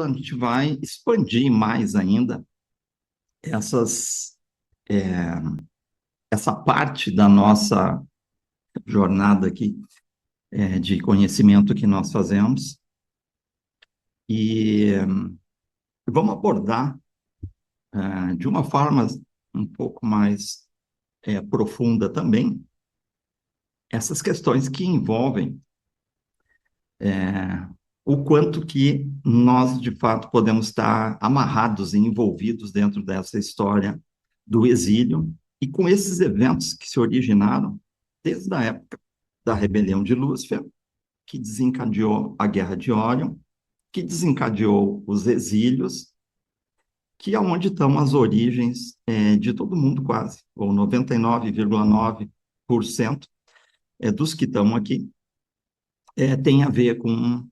aula, a gente vai expandir mais ainda essas, é, essa parte da nossa jornada aqui, de conhecimento que nós fazemos. E vamos abordar, de uma forma um pouco mais profunda também, essas questões que envolvem o quanto que nós, de fato, podemos estar amarrados e envolvidos dentro dessa história do exílio e com esses eventos que se originaram desde a época da rebelião de Lúcifer, que desencadeou a Guerra de Órion, que desencadeou os exílios, que é onde estão as origens de todo mundo quase, ou 99,9% dos que estão aqui, tem a ver com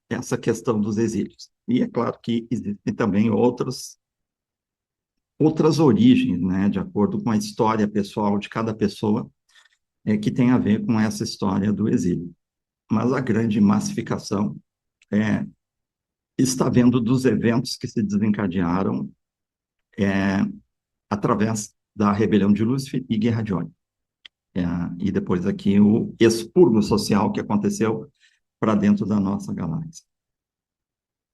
essa questão dos exílios. E é claro que existem também outras origens, né, de acordo com a história pessoal de cada pessoa, que tem a ver com essa história do exílio. Mas a grande massificação está vendo dos eventos que se desencadearam através da rebelião de Lúcifer e Guerra de Órion. E depois aqui o expurgo social que aconteceu para dentro da nossa galáxia.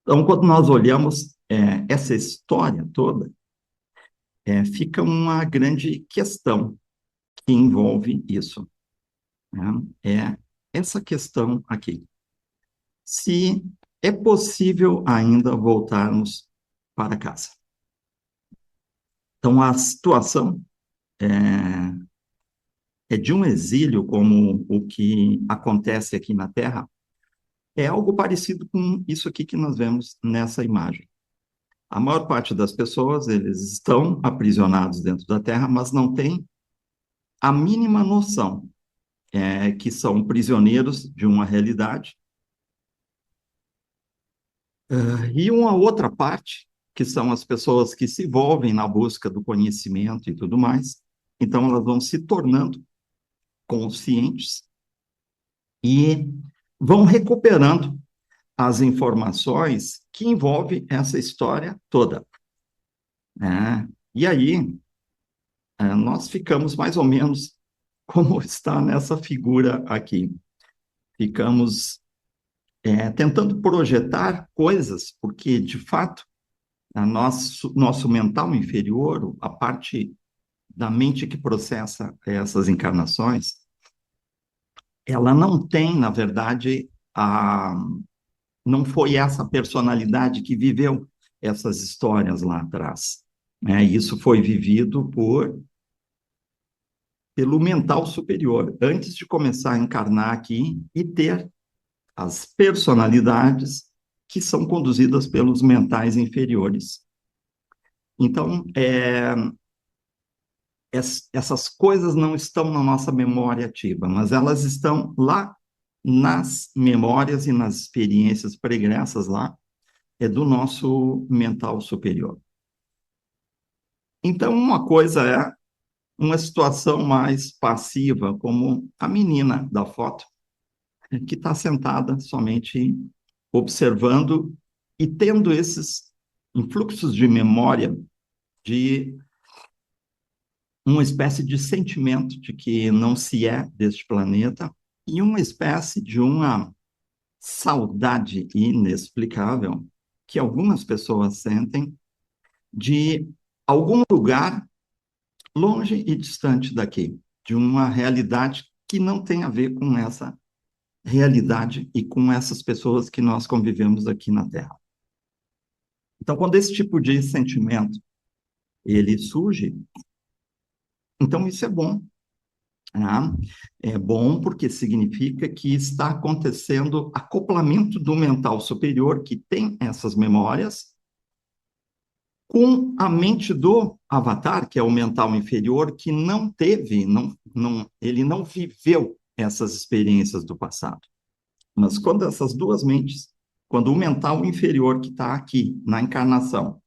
Então, quando nós olhamos essa história toda, fica uma grande questão que envolve isso, né? É essa questão aqui. Se é possível ainda voltarmos para casa. Então, a situação é de um exílio, como o que acontece aqui na Terra, é algo parecido com isso aqui que nós vemos nessa imagem. A maior parte das pessoas, eles estão aprisionados dentro da Terra, mas não têm a mínima noção que são prisioneiros de uma realidade. E uma outra parte, que são as pessoas que se envolvem na busca do conhecimento e tudo mais. Então, elas vão se tornando conscientes e vão recuperando as informações que envolvem essa história toda. E aí, nós ficamos mais ou menos como está nessa figura aqui. Ficamos tentando projetar coisas, porque, de fato, nosso mental inferior, a parte da mente que processa essas encarnações, ela não tem, na verdade, não foi essa personalidade que viveu essas histórias lá atrás. Isso foi vivido pelo mental superior, antes de começar a encarnar aqui e ter as personalidades que são conduzidas pelos mentais inferiores. Então, essas coisas não estão na nossa memória ativa, mas elas estão lá nas memórias e nas experiências pregressas lá do nosso mental superior. Então, uma coisa é uma situação mais passiva, como a menina da foto, que está sentada somente observando e tendo esses influxos de memória de uma espécie de sentimento de que não se é deste planeta e uma espécie de uma saudade inexplicável que algumas pessoas sentem de algum lugar longe e distante daqui, de uma realidade que não tem a ver com essa realidade e com essas pessoas que nós convivemos aqui na Terra. Então, quando esse tipo de sentimento ele surge, então isso é bom. É bom porque significa que está acontecendo acoplamento do mental superior, que tem essas memórias, com a mente do avatar, que é o mental inferior, que não teve, ele não viveu essas experiências do passado. Mas quando essas duas mentes, quando o mental inferior que está aqui na encarnação,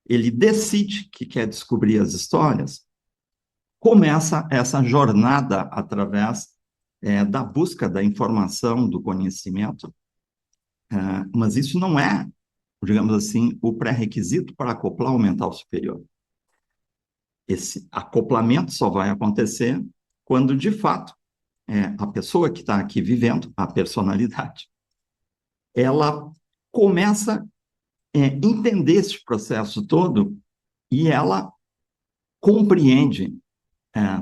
ele decide que quer descobrir as histórias, começa essa jornada através da busca da informação, do conhecimento, mas isso não é digamos assim, o pré-requisito para acoplar o mental superior. Esse acoplamento só vai acontecer quando, de fato, a pessoa que está aqui vivendo, a personalidade, ela começa a entender esse processo todo e ela compreende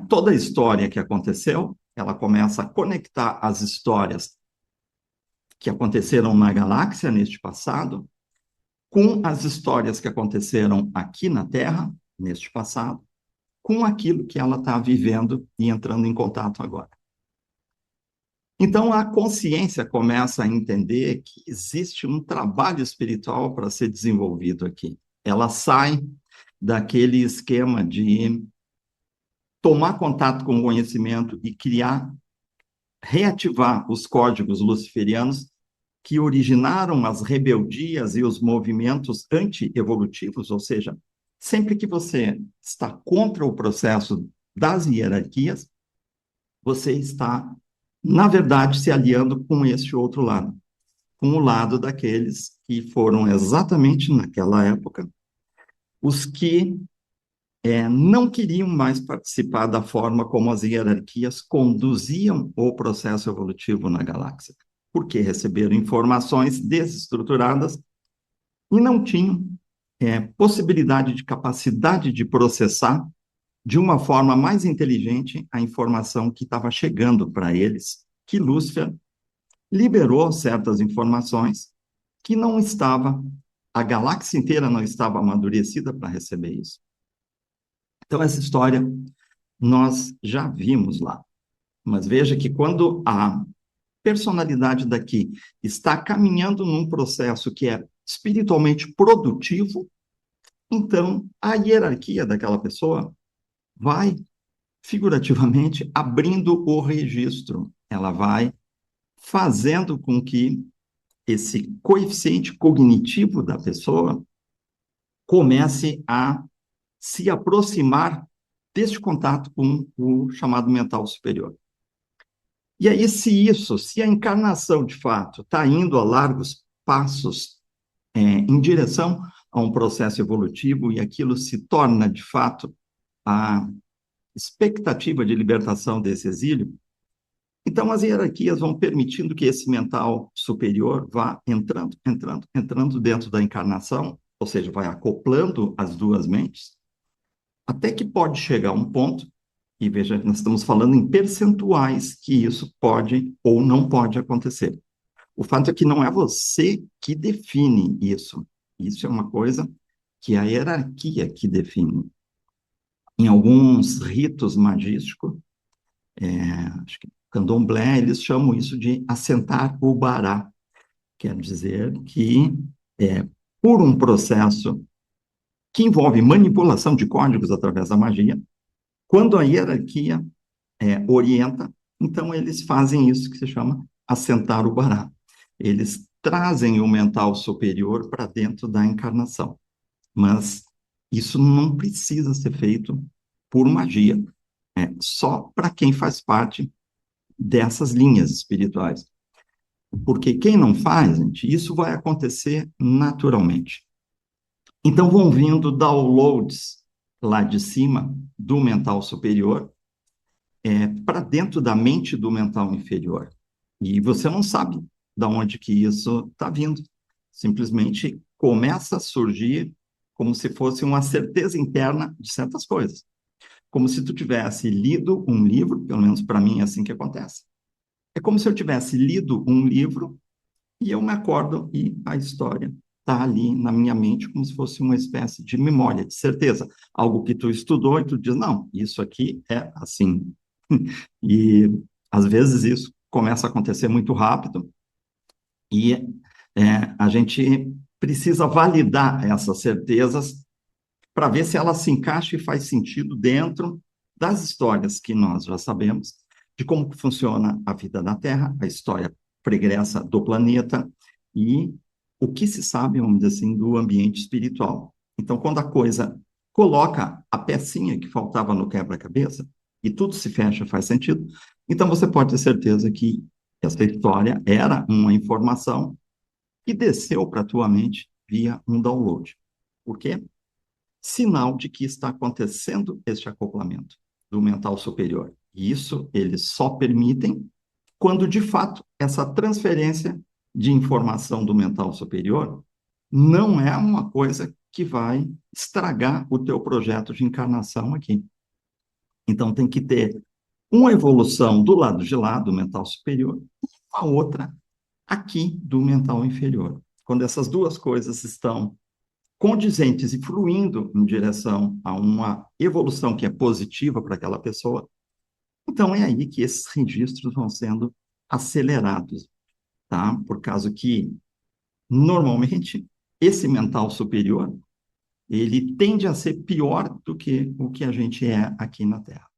toda a história que aconteceu, ela começa a conectar as histórias que aconteceram na galáxia neste passado com as histórias que aconteceram aqui na Terra neste passado, com aquilo que ela está vivendo e entrando em contato agora. Então, a consciência começa a entender que existe um trabalho espiritual para ser desenvolvido aqui. Ela sai daquele esquema de tomar contato com o conhecimento e criar, reativar os códigos luciferianos que originaram as rebeldias e os movimentos anti-evolutivos, ou seja, sempre que você está contra o processo das hierarquias, você está, na verdade, se aliando com este outro lado, com o lado daqueles que foram exatamente naquela época os que não queriam mais participar da forma como as hierarquias conduziam o processo evolutivo na galáxia, porque receberam informações desestruturadas e não tinham possibilidade de capacidade de processar de uma forma mais inteligente a informação que estava chegando para eles, que Lúcifer liberou certas informações que não estava, a galáxia inteira não estava amadurecida para receber isso. Então, essa história nós já vimos lá. Mas veja que quando a personalidade daqui está caminhando num processo que é espiritualmente produtivo, então a hierarquia daquela pessoa vai, figurativamente, abrindo o registro. Ela vai fazendo com que esse coeficiente cognitivo da pessoa comece a se aproximar deste contato com o chamado mental superior. E aí, se a encarnação, de fato, está indo a largos passos em direção a um processo evolutivo e aquilo se torna, de fato, a expectativa de libertação desse exílio, então as hierarquias vão permitindo que esse mental superior vá entrando dentro da encarnação, ou seja, vai acoplando as duas mentes, até que pode chegar um ponto, e veja, nós estamos falando em percentuais que isso pode ou não pode acontecer. O fato é que não é você que define isso. Isso é uma coisa que é a hierarquia que define. Em alguns ritos magísticos, acho que candomblé, eles chamam isso de assentar o bará. Quer dizer que, por um processo que envolve manipulação de códigos através da magia, quando a hierarquia orienta, então eles fazem isso que se chama assentar o bará. Eles trazem o mental superior para dentro da encarnação. Mas isso não precisa ser feito por magia. É só para quem faz parte dessas linhas espirituais. Porque quem não faz, gente, isso vai acontecer naturalmente. Então vão vindo downloads lá de cima do mental superior para dentro da mente do mental inferior. E você não sabe de onde que isso está vindo. Simplesmente começa a surgir como se fosse uma certeza interna de certas coisas. Como se tu tivesse lido um livro, pelo menos para mim é assim que acontece. É como se eu tivesse lido um livro e eu me acordo e a história está ali na minha mente como se fosse uma espécie de memória, de certeza. Algo que tu estudou e tu diz, não, isso aqui é assim. E, às vezes, isso começa a acontecer muito rápido e a gente precisa validar essas certezas para ver se ela se encaixa e faz sentido dentro das histórias que nós já sabemos, de como funciona a vida na Terra, a história pregressa do planeta e o que se sabe, vamos dizer assim, do ambiente espiritual. Então, quando a coisa coloca a pecinha que faltava no quebra-cabeça e tudo se fecha, faz sentido, então você pode ter certeza que essa história era uma informação que desceu para a tua mente via um download. Por quê? Sinal de que está acontecendo este acoplamento do mental superior. E isso eles só permitem quando, de fato, essa transferência de informação do mental superior não é uma coisa que vai estragar o teu projeto de encarnação aqui. Então, tem que ter uma evolução do lado de lá, do mental superior, e a outra aqui, do mental inferior. Quando essas duas coisas estão condizentes e fluindo em direção a uma evolução que é positiva para aquela pessoa, então é aí que esses registros vão sendo acelerados, tá? Por causa que, normalmente, esse mental superior, ele tende a ser pior do que o que a gente é aqui na Terra.